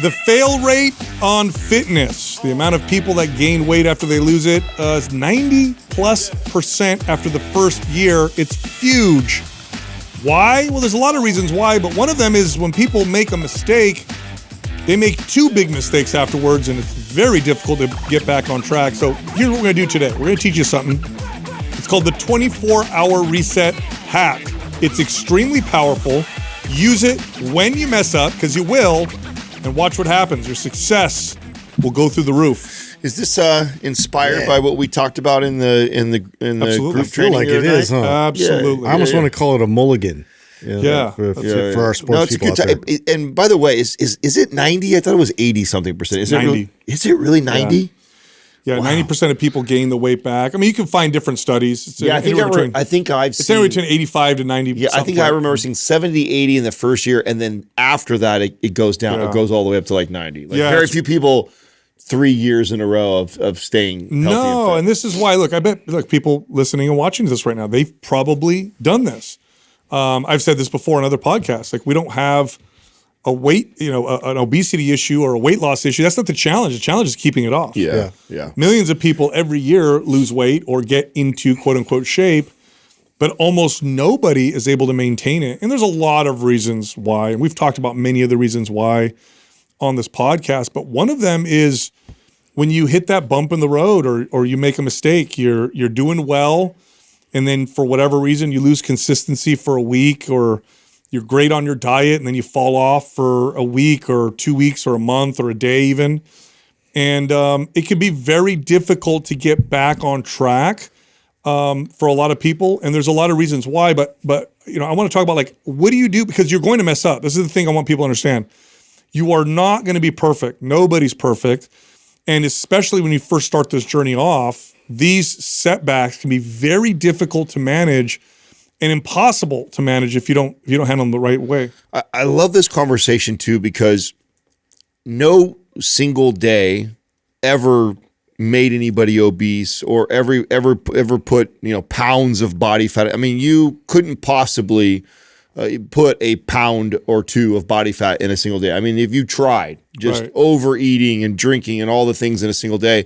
The fail rate on fitness, the amount of people that gain weight after they lose it, is 90+% after the first year. It's huge. Why? Well, there's a lot of reasons why, but one of them is when people make a mistake, they make two big mistakes afterwards, and it's very difficult to get back on track. So here's what we're going to do today. We're going to teach you something. It's called the 24-hour reset hack. It's extremely powerful. Use it when you mess up, because you will, and watch what happens. Your success will go through the roof. Is this inspired by what we talked about in the Absolutely. group I feel training? like it is, huh? Absolutely. I almost want to call it a mulligan. For our sports No, it's a people good out time. there. And by the way, is it 90? I thought it was 80-something%. Is 90. Is it really 90? Yeah, 90% of people gain the weight back. I mean, you can find different studies. It's I think I've it's seen anywhere between 85 to 90. Yeah, I think I remember seeing 70, 80 in the first year, and then after that, it goes down. Yeah. It goes all the way up to like 90. Like Yeah, very few people 3 years in a row of staying healthy. No, and this is why. Look, I bet people listening and watching this right now, they've probably done this. I've said this before in other podcasts. Like, we don't have a weight, an obesity issue or a weight loss issue. That's not the challenge. The challenge is keeping it off. Yeah. Millions of people every year lose weight or get into quote unquote shape, but almost nobody is able to maintain it. And there's a lot of reasons why. And we've talked about many of the reasons why on this podcast. But one of them is when you hit that bump in the road or you make a mistake, you're doing well, and then for whatever reason you lose consistency for a week, or you're great on your diet and then you fall off for a week or 2 weeks or a month or a day even. And it can be very difficult to get back on track for a lot of people. And there's a lot of reasons why, but I want to talk about, like, what do you do? Because you're going to mess up. This is the thing I want people to understand. You are not going to be perfect. Nobody's perfect. And especially when you first start this journey off, these setbacks can be very difficult to manage and impossible to manage if you don't handle them the right way. I love this conversation too, because no single day ever made anybody obese or ever put pounds of body fat. I mean, you couldn't possibly put a pound or two of body fat in a single day. I mean, if you tried just overeating and drinking and all the things in a single day,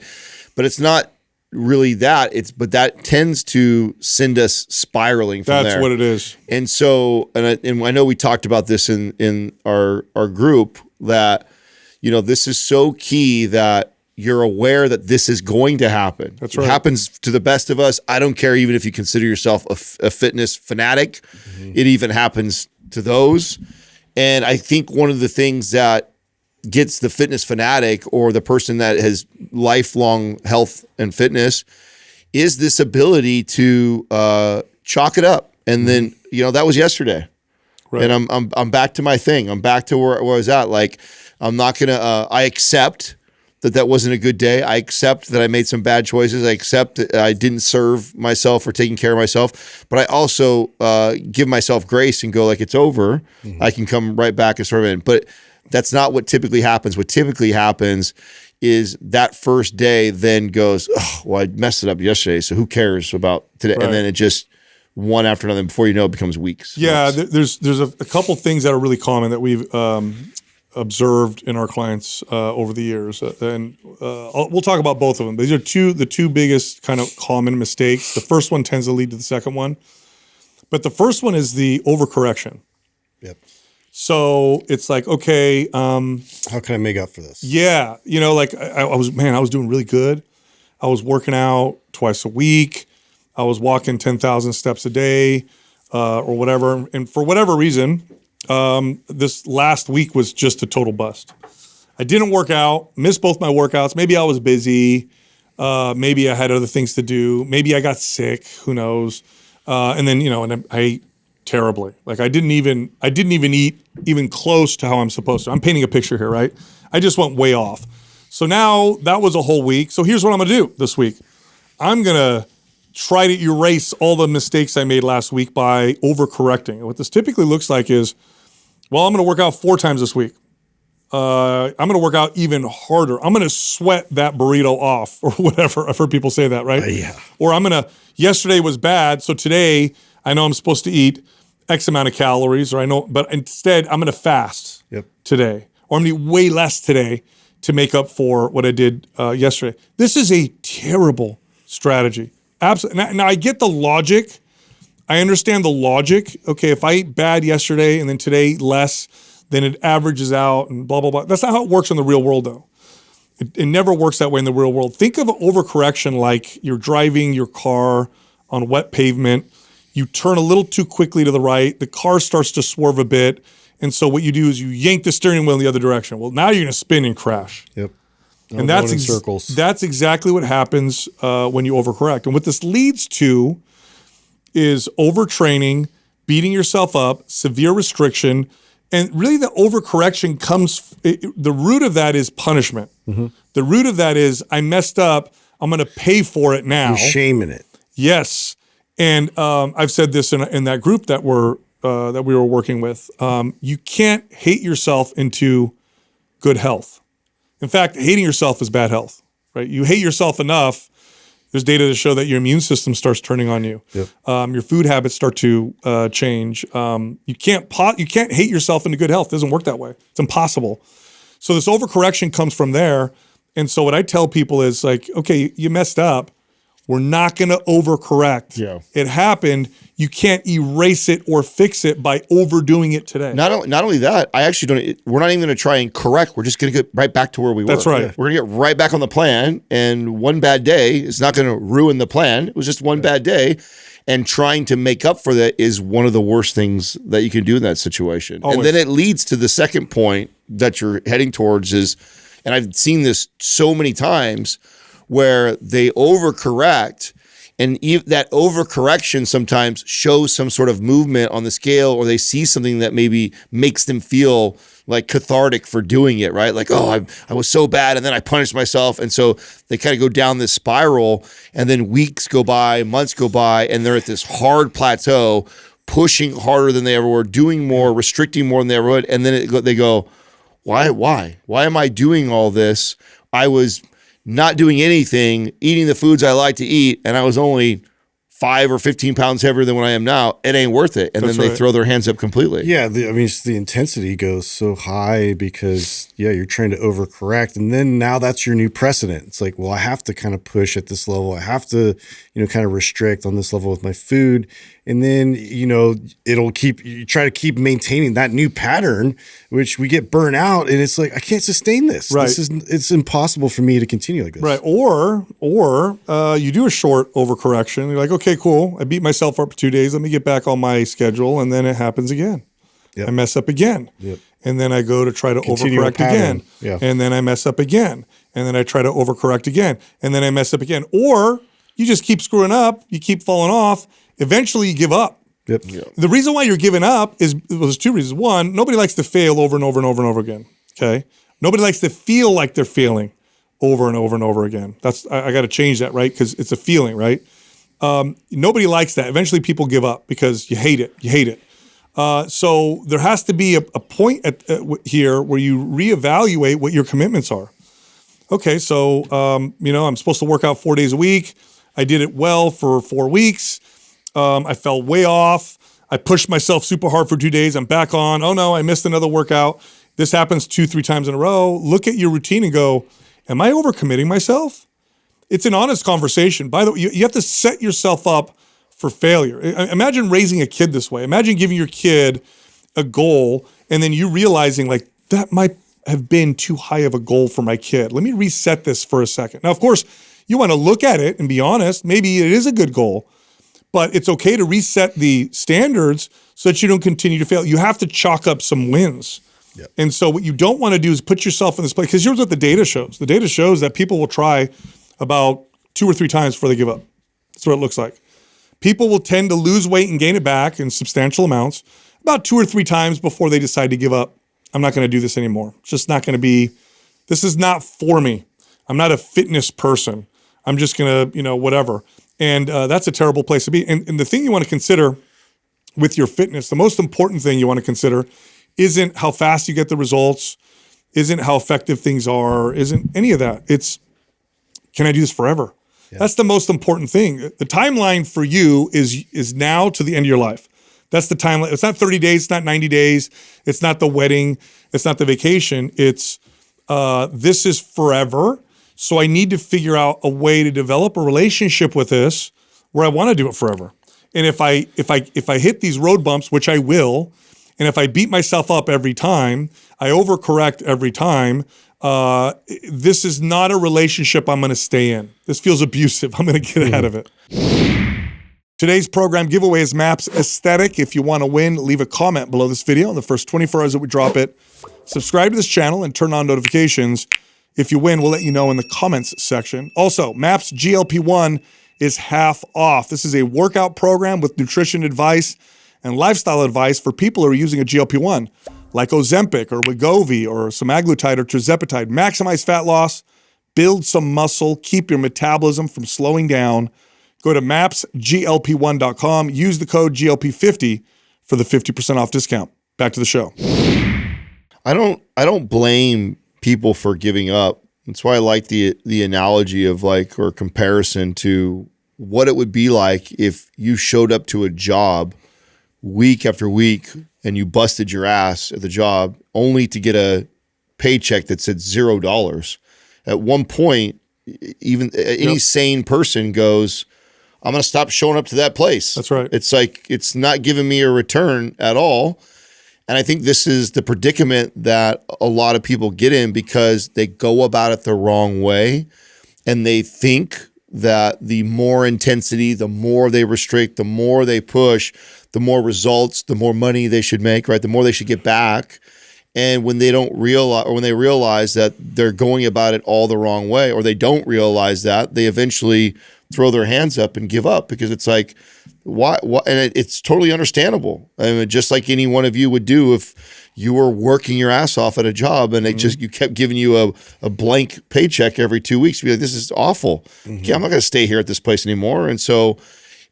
but it's not really that. But that tends to send us spiraling from there. That's what it is. And so, and I know we talked about this in our group, that this is so key that you're aware that this is going to happen. That's right. It happens to the best of us. I don't care even if you consider yourself a fitness fanatic. Mm-hmm. It even happens to those. And I think one of the things that gets the fitness fanatic or the person that has lifelong health and fitness is this ability to chalk it up. And then, that was yesterday. Right. And I'm back to my thing. I'm back to where I was at. Like, I'm not going to, I accept that wasn't a good day. I accept that I made some bad choices. I accept that I didn't serve myself or taking care of myself, but I also give myself grace and go, like, it's over. Mm-hmm. I can come right back and serve in. But that's not what typically happens. What typically happens is that first day then goes, oh, well, I messed it up yesterday, so who cares about today? Right. And then it just one after another. Before you know, it becomes weeks. Yeah, there's a couple things that are really common that we've observed in our clients over the years, and we'll talk about both of them. These are the two biggest kind of common mistakes. The first one tends to lead to the second one, but the first one is the overcorrection. Yep. So it's like, okay, how can I make up for this? Yeah, like I was doing really good. I was working out twice a week. I was walking 10,000 steps a day, or whatever. And for whatever reason, this last week was just a total bust. I didn't work out, missed both my workouts. Maybe I was busy. Maybe I had other things to do. Maybe I got sick. Who knows? And then, and I ate terribly. Like, I didn't even eat even close to how I'm supposed to. I'm painting a picture here, right? I just went way off. So now that was a whole week. So here's what I'm going to do this week. I'm going to try to erase all the mistakes I made last week by overcorrecting. And what this typically looks like is, well, I'm going to work out 4 times this week. I'm going to work out even harder. I'm going to sweat that burrito off or whatever. I've heard people say that, right? Yeah. Or yesterday was bad, so today I know I'm supposed to eat X amount of calories, but instead I'm going to fast today. Or or I'm going to eat way less today to make up for what I did yesterday. This is a terrible strategy. Absolutely. Now I get the logic. I understand the logic. Okay, if I ate bad yesterday and then today eat less, then it averages out and blah, blah, blah. That's not how it works in the real world, though. It never works that way in the real world. Think of overcorrection like you're driving your car on wet pavement. You turn a little too quickly to the right. The car starts to swerve a bit. And so what you do is you yank the steering wheel in the other direction. Well, now you're going to spin and crash. Yep. And that's exactly what happens when you overcorrect. And what this leads to is overtraining, beating yourself up, severe restriction, and really the overcorrection the root of that is punishment. Mm-hmm. The root of that is I messed up, I'm going to pay for it now. You're shaming it. Yes. And I've said this in that group that we were working with. You can't hate yourself into good health. In fact, hating yourself is bad health, right? You hate yourself enough, there's data to show that your immune system starts turning on you. Yep. Your food habits start to change. You can't hate yourself into good health. It doesn't work that way. It's impossible. So this overcorrection comes from there. And so what I tell people is like, okay, you messed up. We're not going to overcorrect. Yeah. It happened. You can't erase it or fix it by overdoing it today. Not only that, we're not even going to try and correct. We're just going to get right back to where we were. That's right. Yeah. We're going to get right back on the plan, and one bad day is not going to ruin the plan. It was just one bad day, and trying to make up for that is one of the worst things that you can do in that situation. Always. And then it leads to the second point that you're heading towards is, and I've seen this so many times, where they overcorrect, and that overcorrection sometimes shows some sort of movement on the scale, or they see something that maybe makes them feel like cathartic for doing it, right? Like, oh, I was so bad, and then I punished myself. And so they kind of go down this spiral, and then weeks go by, months go by, and they're at this hard plateau, pushing harder than they ever were, doing more, restricting more than they ever would. And then they go, why am I doing all this? I was not doing anything, eating the foods I like to eat, and I was only 5 or 15 pounds heavier than what I am now. It ain't worth it. And then they throw their hands up completely. Yeah, the intensity goes so high because, you're trying to overcorrect. And then now that's your new precedent. It's like, well, I have to kind of push at this level. I have to, kind of restrict on this level with my food. And then, you try to keep maintaining that new pattern, which we get burnt out. And it's like, I can't sustain this. Right. It's impossible for me to continue like this. Right. Or you do a short overcorrection. You're like, okay, cool. I beat myself up for 2 days. Let me get back on my schedule. And then it happens again. Yep. I mess up again. Yep. And then I go to try to overcorrect again. Yeah. And then I mess up again. And then I try to overcorrect again. And then I mess up again. Or you just keep screwing up. You keep falling off. Eventually you give up. Yep. The reason why you're giving up there's two reasons. One, nobody likes to fail over and over and over and over again. Okay. Nobody likes to feel like they're failing over and over and over again. I got to change that, right? Because it's a feeling, right? Nobody likes that. Eventually people give up because you hate it. You hate it. So there has to be a point here where you reevaluate what your commitments are. Okay, so I'm supposed to work out 4 days a week. I did it well for 4 weeks. I fell way off. I pushed myself super hard for 2 days. I'm back on. Oh no, I missed another workout. This happens 2-3 times in a row. Look at your routine and go, am I overcommitting myself? It's an honest conversation. By the way, you have to set yourself up for failure. Imagine raising a kid this way. Imagine giving your kid a goal and then you realizing like that might have been too high of a goal for my kid. Let me reset this for a second. Now, of course, you want to look at it and be honest. Maybe it is a good goal, but it's okay to reset the standards so that you don't continue to fail. You have to chalk up some wins. Yep. And so what you don't want to do is put yourself in this place, because here's what the data shows. The data shows that people will try about 2 or 3 times before they give up. That's what it looks like. People will tend to lose weight and gain it back in substantial amounts about 2 or 3 times before they decide to give up. I'm not going to do this anymore. It's just not going to be, this is not for me. I'm not a fitness person. I'm just going to, whatever. And that's a terrible place to be. And the thing you want to consider with your fitness, the most important thing you want to consider isn't how fast you get the results, isn't how effective things are, isn't any of that. It's, can I do this forever? Yeah. That's the most important thing. The timeline for you is now to the end of your life. That's the time. It's not 30 days. It's not 90 days. It's not the wedding. It's not the vacation. It's this is forever. So I need to figure out a way to develop a relationship with this where I want to do it forever. And if I hit these road bumps, which I will, and if I beat myself up every time, I overcorrect every time, this is not a relationship I'm going to stay in. This feels abusive. I'm going to get out of it. Today's program giveaway is Maps Aesthetic. If you want to win, leave a comment below this video in the first 24 hours that we drop it. Subscribe to this channel and turn on notifications. If you win, we'll let you know in the comments section. Also, Maps GLP-1 is half off. This is a workout program with nutrition advice and lifestyle advice for people who are using a GLP-1, like Ozempic or Wegovy or semaglutide or tirzepatide. Maximize fat loss, build some muscle, keep your metabolism from slowing down. Go to mapsglp1.com. Use the code GLP50 for the 50% off discount. Back to the show. I don't blame people for giving up. That's why I like the analogy of like, or comparison to what it would be like if you showed up to a job week after week and you busted your ass at the job only to get a paycheck that said $0. At one point, even any sane person goes, I'm going to stop showing up to that place. That's right. It's like, it's not giving me a return at all. And I think this is the predicament that a lot of people get in because they go about it the wrong way. And they think that the more intensity, the more they restrict, the more they push, the more results, the more money they should make, right? The more they should get back. And when they don't realize, or when they realize that they're going about it all the wrong way, or they don't realize that, they eventually throw their hands up and give up because it's like, why? And it's totally understandable. I mean, just like any one of you would do if you were working your ass off at a job and they you kept giving you a blank paycheck every 2 weeks. You'd be like, this is awful. Okay, I'm not going to stay here at this place anymore. And so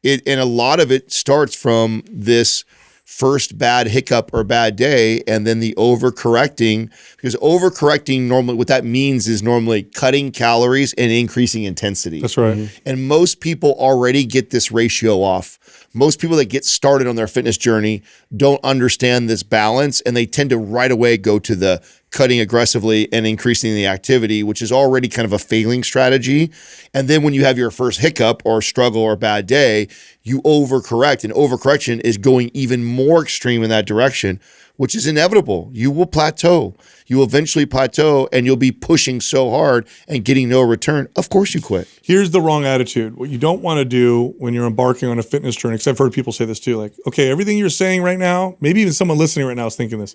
and a lot of it starts from this first bad hiccup or bad day, and then the overcorrecting, because overcorrecting normally, what that means is normally cutting calories and increasing intensity. That's right. And most people already get this ratio off. Most people that get started on their fitness journey don't understand this balance, and they tend to right away go to the cutting aggressively and increasing the activity, which is already kind of a failing strategy. And then when you have your first hiccup or struggle or bad day, you overcorrect, and overcorrection is going even more extreme in that direction, which is inevitable. You will plateau. You will eventually plateau, and you'll be pushing so hard and getting no return. Of course you quit. Here's the wrong attitude. What you don't want to do when you're embarking on a fitness journey, because I've heard people say this too, like, okay, everything you're saying right now, maybe even someone listening right now is thinking this.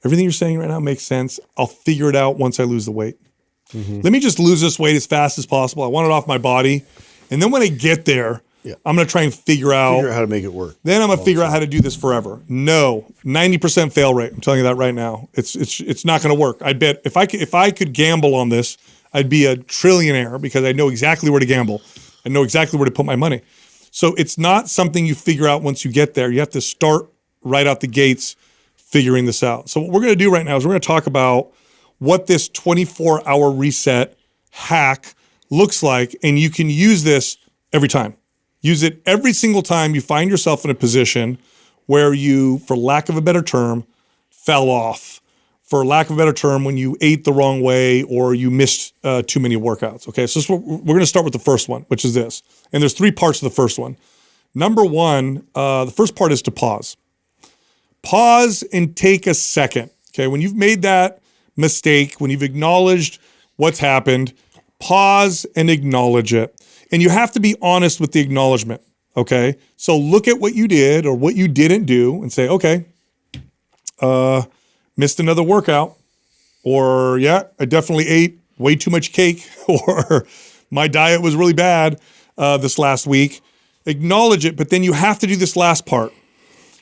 Everything you're saying right now makes sense. I'll figure it out once I lose the weight. Let me just lose this weight as fast as possible. I want it off my body. And then when I get there, I'm going to try and figure out how to make it work. Then I'm going to figure out how to do this forever. No, 90% fail rate. I'm telling you that right now. It's not going to work. I bet if I could gamble on this, I'd be a trillionaire because I know exactly where to gamble. I know exactly where to put my money. So it's not something you figure out once you get there. You have to start right out the gates figuring this out. So what we're going to do right now is we're going to talk about what this 24-hour reset hack looks like, and you can use this every time. Use it every single time you find yourself in a position where you, for lack of a better term, fell off. For lack of a better term, when you ate the wrong way or you missed too many workouts. Okay, so we're going to start with the first one, which is this. And there's 3 parts to the first one. Number 1, the first part is to pause. Pause and take a second. Okay, when you've made that mistake, when you've acknowledged what's happened, pause and acknowledge it. And you have to be honest with the acknowledgement, okay? So look at what you did or what you didn't do and say, okay, missed another workout, or yeah, I definitely ate way too much cake, or my diet was really bad this last week. Acknowledge it, but then you have to do this last part.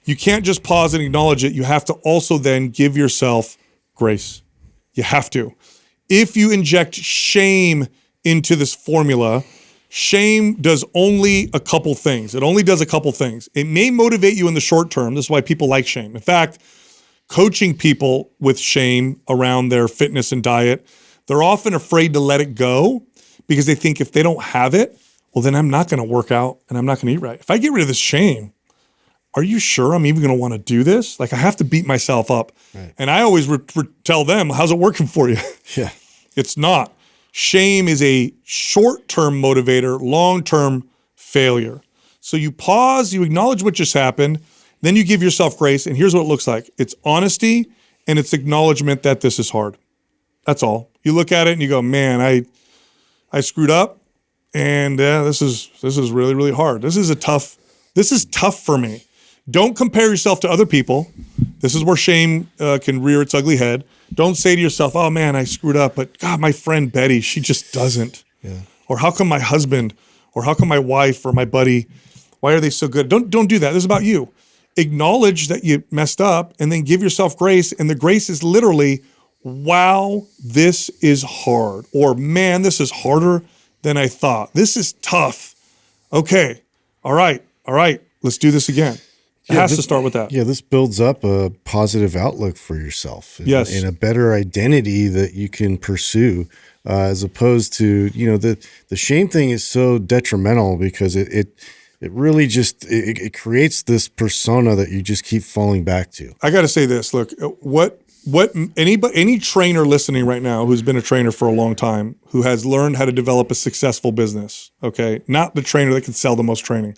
You can't just pause and acknowledge it. You have to also then give yourself grace. You have to. If you inject shame into this formula, shame does only a couple things. It only does a couple things. It may motivate you in the short term. This is why people like shame. In fact, coaching people with shame around their fitness and diet, they're often afraid to let it go because they think if they don't have it, well, then I'm not going to work out and I'm not going to eat right. If I get rid of this shame, are you sure I'm even going to want to do this? Like I have to beat myself up. Right. And I always tell them, how's it working for you? Yeah. It's not. Shame is a short-term motivator, long-term failure. So you pause, you acknowledge what just happened, then you give yourself grace, and here's what it looks like. It's honesty and it's acknowledgement that this is hard. That's all. You look at it and you go, man, I screwed up, and this is really, really hard. This is tough for me. Don't compare yourself to other people. This is where shame can rear its ugly head. Don't say to yourself, oh man, I screwed up, but God, my friend Betty, she just doesn't. Yeah. Or how come my husband, or how come my wife or my buddy, why are they so good? Don't do that. This is about you. Acknowledge that you messed up and then give yourself grace. And the grace is literally, wow, this is hard. Or man, this is harder than I thought. This is tough. Okay. All right. Let's do this again. It has to start with that. Yeah, this builds up a positive outlook for yourself. Yes. And a better identity that you can pursue, as opposed to, the shame thing is so detrimental because it really just, it creates this persona that you just keep falling back to. I got to say this. Look, any trainer listening right now who's been a trainer for a long time, who has learned how to develop a successful business, okay? Not the trainer that can sell the most training.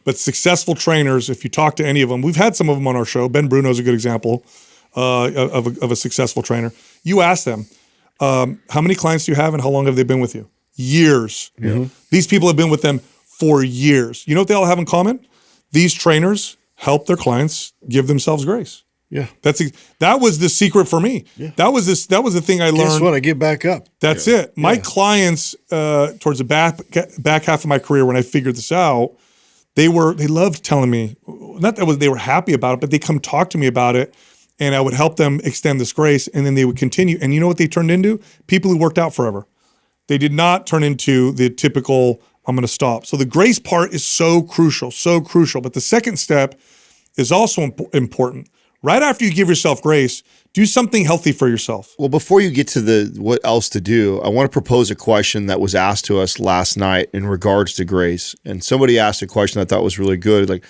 But successful trainers, if you talk to any of them, we've had some of them on our show. Ben Bruno is a good example of a successful trainer. You ask them, how many clients do you have and how long have they been with you? Years. Mm-hmm. These people have been with them for years. You know what they all have in common? These trainers help their clients give themselves grace. Yeah. That was the secret for me. Yeah. That was the thing I learned. Guess what? I get back up. That's it. My clients, towards the back half of my career when I figured this out, they loved telling me, not that they were happy about it, but they come talk to me about it, and I would help them extend this grace, and then they would continue. And you know what they turned into? People who worked out forever. They did not turn into the typical, I'm going to stop. So the grace part is so crucial. But the second step is also important. Right after you give yourself grace, do something healthy for yourself. Well, before you get to what else to do, I want to propose a question that was asked to us last night in regards to grace. And somebody asked a question I thought was really good. Like,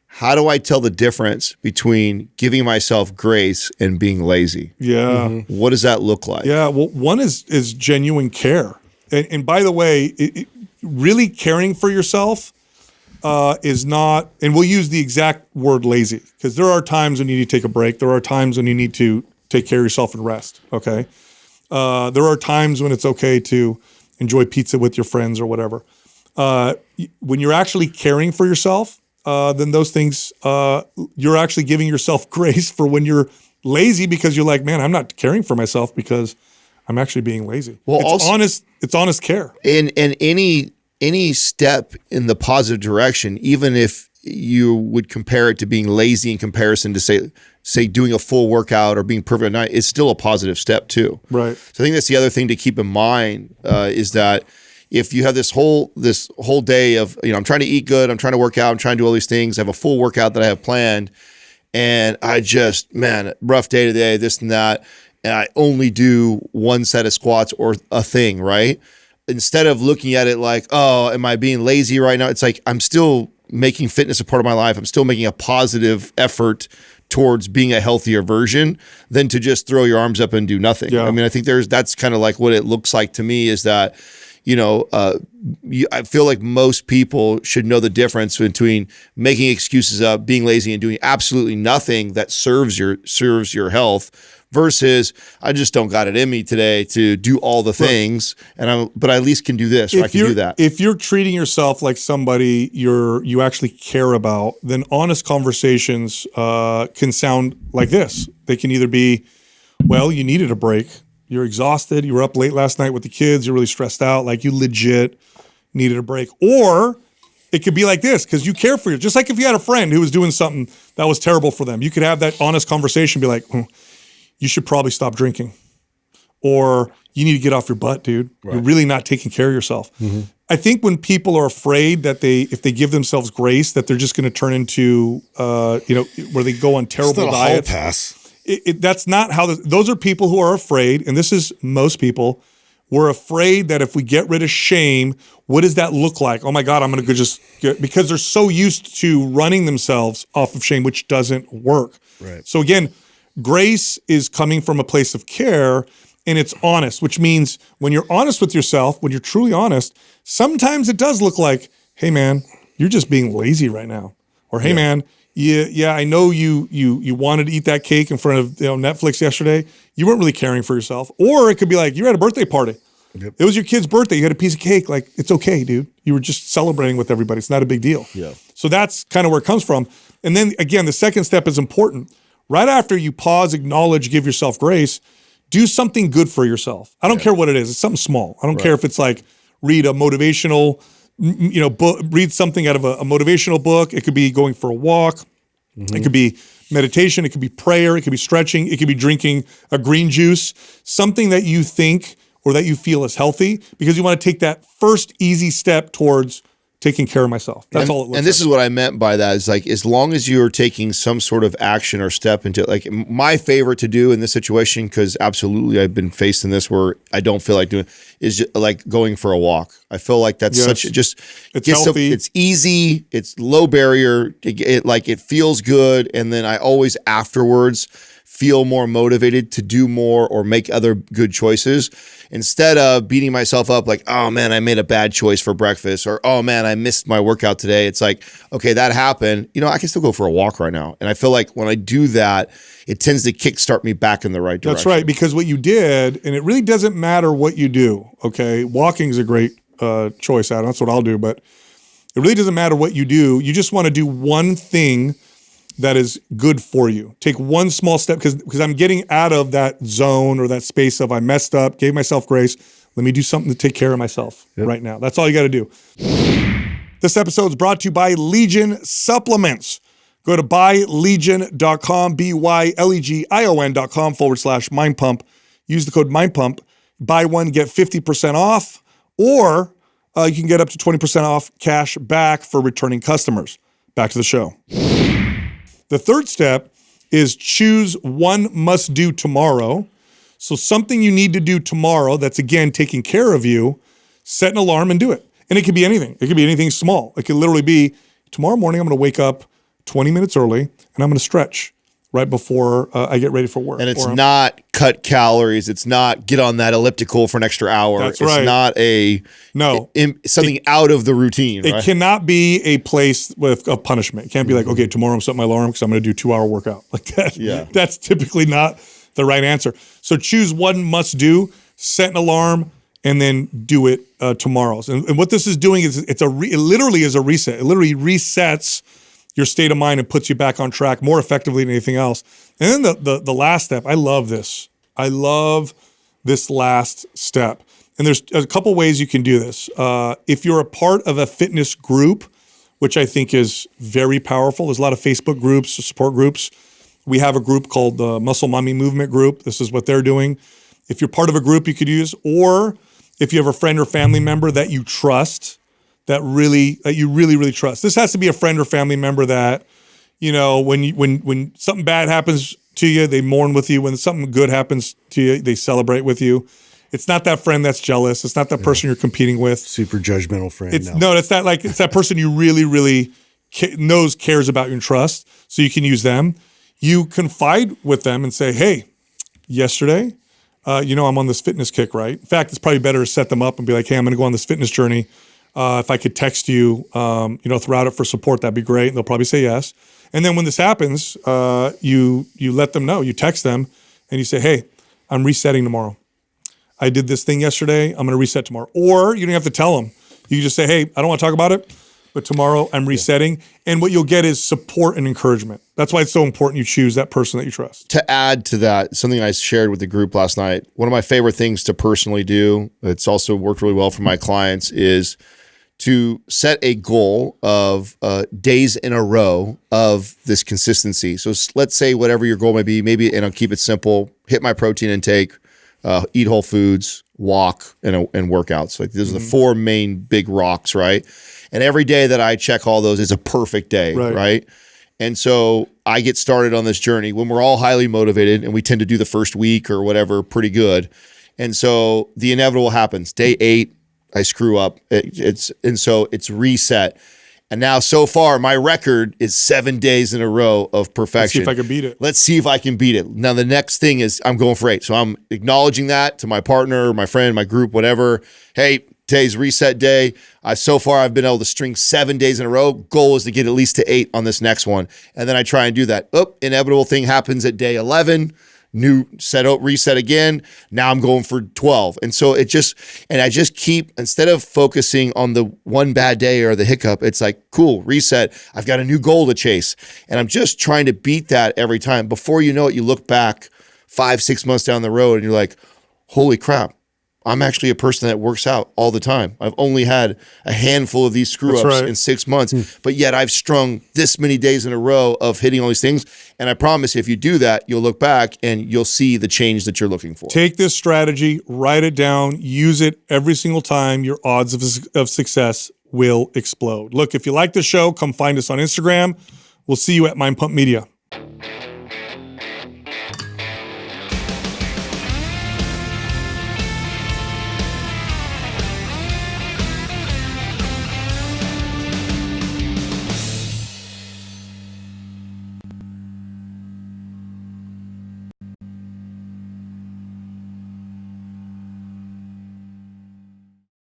how do I tell the difference between giving myself grace and being lazy? Yeah. Mm-hmm. What does that look like? Yeah. Well, one is genuine care. And by the way, really caring for yourself is not, and we'll use the exact word lazy, because there are times when you need to take a break. There are times when you need to take care of yourself and rest, okay? There are times when it's okay to enjoy pizza with your friends or whatever. When you're actually caring for yourself, then those things, you're actually giving yourself grace for when you're lazy, because you're like, man, I'm not caring for myself because I'm actually being lazy. Well, it's honest care. And any step in the positive direction, even if you would compare it to being lazy in comparison to say doing a full workout or being perfect at night, it's still a positive step too. Right. So I think that's the other thing to keep in mind is that if you have this whole day of, I'm trying to eat good, I'm trying to work out, I'm trying to do all these things, I have a full workout that I have planned, and I just, rough day today, this and that, and I only do one set of squats or a thing, right? Instead of looking at it like, oh, am I being lazy right now? It's like, I'm still making fitness a part of my life. I'm still making a positive effort towards being a healthier version than to just throw your arms up and do nothing. Yeah. I mean, I think that's kind of like what it looks like to me is that, I feel like most people should know the difference between making excuses up, being lazy, and doing absolutely nothing that serves your health versus I just don't got it in me today to do all the things, but I at least can do this, or I can do that. If you're treating yourself like somebody you actually care about, then honest conversations can sound like this. They can either be, well, you needed a break. You're exhausted. You were up late last night with the kids. You're really stressed out. Like you legit needed a break. Or it could be like this, because you care for you. Just like if you had a friend who was doing something that was terrible for them, you could have that honest conversation, be like, you should probably stop drinking. Or you need to get off your butt, dude. Right. You're really not taking care of yourself. Mm-hmm. I think when people are afraid that if they give themselves grace, that they're just going to turn into, where they go on terrible diets. Hall pass. That's not how those are people who are afraid, and this is most people, We're afraid that if we get rid of shame, what does that look like? Oh my God, I'm going to go just get, because they're so used to running themselves off of shame, which doesn't work. Right. So again, grace is coming from a place of care, and it's honest, which means when you're honest with yourself, when you're truly honest, sometimes it does look like, hey man, you're just being lazy right now. Or hey man, yeah, I know you wanted to eat that cake in front of Netflix yesterday. You weren't really caring for yourself. Or it could be like, you're at a birthday party. Yep. It was your kid's birthday. You had a piece of cake. Like, it's okay, dude. You were just celebrating with everybody. It's not a big deal. Yeah. So that's kind of where it comes from. And then again, the second step is important. Right after you pause, acknowledge, give yourself grace, do something good for yourself. I don't care what it is. It's something small. I don't care if it's like read a motivational, book, read something out of a motivational book. It could be going for a walk. It could be meditation. It could be prayer. It could be stretching. It could be drinking a green juice, something that you think or that you feel is healthy, because you want to take that first easy step towards taking care of myself. That's all it looks And this like. is what I meant by that is like, as long as you're taking some sort of action or step into like my favorite to do in this situation, because absolutely I've been facing this where I don't feel like doing, is just like going for a walk. I feel like that's such just, it's healthy. It's easy. It's low barrier. It feels good. And then I always afterwards feel more motivated to do more or make other good choices instead of beating myself up like, oh man, I made a bad choice for breakfast, or oh man, I missed my workout today. It's like, okay, that happened. I can still go for a walk right now. And I feel like when I do that, it tends to kickstart me back in the right direction. That's right, because what you did, and it really doesn't matter what you do, okay? Walking is a great choice, Adam. That's what I'll do, but it really doesn't matter what you do. You just want to do one thing that is good for you. Take one small step, because I'm getting out of that zone or that space of I messed up, gave myself grace. Let me do something to take care of myself right now. That's all you got to do. This episode is brought to you by Legion Supplements. Go to buylegion.com, BYLEGION.com/Mind Pump. Use the code Mind Pump. Buy one, get 50% off, or you can get up to 20% off cash back for returning customers. Back to the show. The third step is choose one must-do tomorrow. So something you need to do tomorrow that's, again, taking care of you, set an alarm and do it. And it could be anything. It could be anything small. It could literally be, tomorrow morning I'm going to wake up 20 minutes early and I'm going to stretch right before I get ready for work. And it's not cut calories. It's not get on that elliptical for an extra hour. That's it's right. not something out of the routine. It cannot be a place of punishment. It can't be like, okay, tomorrow I'm setting my alarm because I'm going to do a 2-hour workout. Like that. Yeah. That's typically not the right answer. So choose one must do, set an alarm, and then do it tomorrow. And what this is doing is it literally is a reset. It literally resets your state of mind and puts you back on track more effectively than anything else. And then the last step, I love this. I love this last step. And there's a couple ways you can do this. If you're a part of a fitness group, which I think is very powerful, there's a lot of Facebook groups, support groups. We have a group called the Muscle Mommy Movement Group. This is what they're doing. If you're part of a group you could use, or if you have a friend or family member that you trust, that you really trust. This has to be a friend or family member that, when something bad happens to you, they mourn with you. When something good happens to you, they celebrate with you. It's not that friend that's jealous. It's not that person you're competing with. Super judgmental friend. It's that person you really cares about you and trust. So you can use them. You confide with them and say, hey, yesterday, I'm on this fitness kick, right? In fact, it's probably better to set them up and be like, hey, I'm going to go on this fitness journey. If I could text you, throughout it for support, that'd be great. And they'll probably say yes. And then when this happens, you let them know. You text them and you say, hey, I'm resetting tomorrow. I did this thing yesterday. I'm going to reset tomorrow. Or you don't have to tell them. You can just say, hey, I don't want to talk about it, but tomorrow I'm resetting. And what you'll get is support and encouragement. That's why it's so important you choose that person that you trust. To add to that, something I shared with the group last night, one of my favorite things to personally do, it's also worked really well for my clients, is to set a goal of days in a row of this consistency. So let's say whatever your goal may be, and I'll keep it simple, hit my protein intake, eat whole foods, walk, and work out. So those are the four main big rocks, right? And every day that I check all those is a perfect day, right? And so I get started on this journey when we're all highly motivated, and we tend to do the first week or whatever pretty good. And so the inevitable happens. Day 8, I screw up. So it's reset. And now so far, my record is 7 days in a row of perfection. Let's see if I can beat it. Let's see if I can beat it. Now, the next thing is I'm going for 8. So I'm acknowledging that to my partner, my friend, my group, whatever. Hey, today's reset day. So far, I've been able to string 7 days in a row. Goal is to get at least to 8 on this next one. And then I try and do that. Inevitable thing happens at day 11. New setup, reset again. Now I'm going for 12. And so I just keep, instead of focusing on the one bad day or the hiccup, it's like, cool, reset. I've got a new goal to chase. And I'm just trying to beat that every time. Before you know it, you look back 5-6 months down the road and you're like, holy crap, I'm actually a person that works out all the time. I've only had a handful of these screw-ups in 6 months, but yet I've strung this many days in a row of hitting all these things. And I promise if you do that, you'll look back and you'll see the change that you're looking for. Take this strategy, write it down, use it every single time. Your odds of success will explode. Look, if you like the show, come find us on Instagram. We'll see you at Mind Pump Media.